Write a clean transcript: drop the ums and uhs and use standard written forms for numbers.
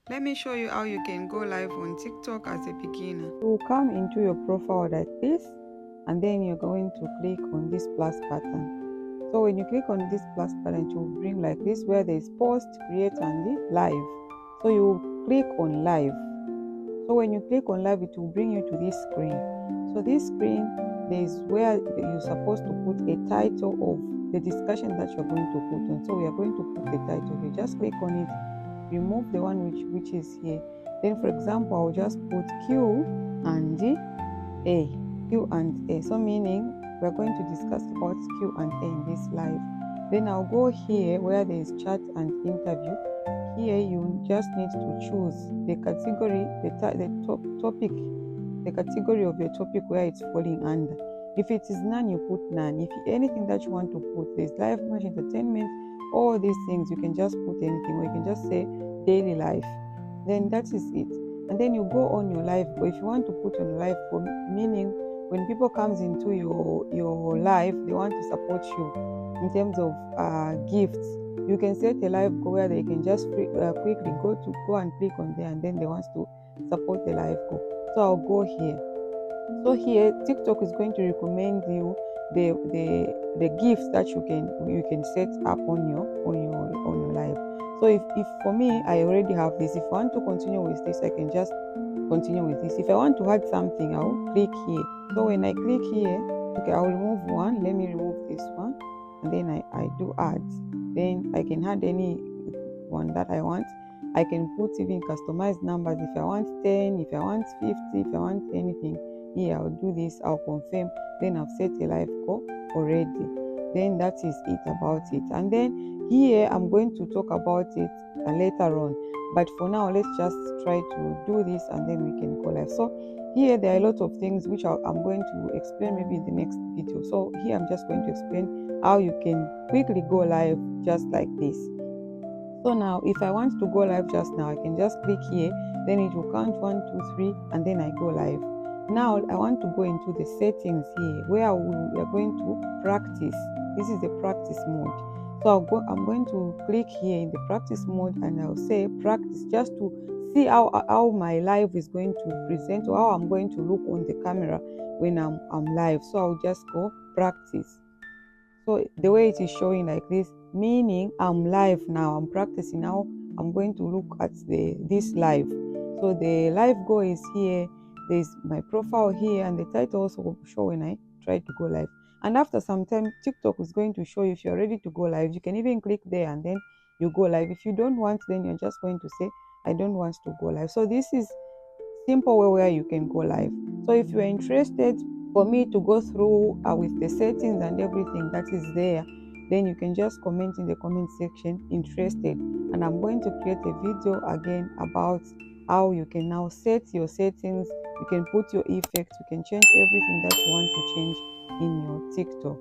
Let me show you how you can go live on TikTok as a beginner. You will come into your profile like this, and then you're going to click on this plus button. So when you click on this plus button, it will bring like this where there is post, create, and the live. So you click on live. So when you click on live, it will bring you to this screen. So this screen, there is where you're supposed to put a title of the discussion that you're going to put on. So we are going to put the title here. Just click on it, remove the one which is here. Then for example, I'll just put Q and A. Q and A. So meaning we're going to discuss about Q and A in this live. Then I'll go here where there is chat and interview. Here you just need to choose the category, the topic, the category of your topic where it's falling under. If it is none, you put none. If anything that you want to put, there's live match, entertainment, all these things, you can just put anything, or you can just say daily life. Then that is it. And then you go on your live. But if you want to put on live, for meaning when people comes into your live, they want to support you in terms of gifts. You can set a live goal where they can just quickly go and click on there, and then they want to support the live goal. So I'll go here. So here TikTok is going to recommend you the gifts that you can set up on your live. So if for me, I already have this. If I want to continue with this, I can just continue with this. If I want to add something, I'll click here. So when I click here, okay, I'll remove one. Let me remove this one, and then I do add. Then I can add any one that I want. I can put even customized numbers if I want 10, if I want 50, if I want anything. Here I'll do this, I'll confirm, then I've set a live call already. Then that is it about it. And then here I'm going to talk about it later on, but for now let's just try to do this and then we can go live. So here there are a lot of things which I'm going to explain maybe in the next video. So here I'm just going to explain how you can quickly go live just like this. So now if I want to go live just now, I can just click here, then it will count 1, 2, 3, and then I go live. Now I want to go into the settings here where we are going to practice. This is the practice mode. So I'm going to click here in the practice mode, and I'll say practice, just to see how my live is going to present, or how I'm going to look on the camera when I'm live. So I'll just go practice. So the way it is showing like this, meaning I'm live now, I'm practicing now, I'm going to look at this live. So the live goal is here, there's my profile here, and the title also will show when I try to go live. And after some time, TikTok is going to show you if you're ready to go live. You can even click there and then you go live. If you don't want, then you're just going to say, I don't want to go live. So this is simple way where you can go live. So if you're interested for me to go through with the settings and everything that is there, then you can just comment in the comment section interested, and I'm going to create a video again about how you can now set your settings. You can put your effects, you can change everything that you want to change in your TikTok.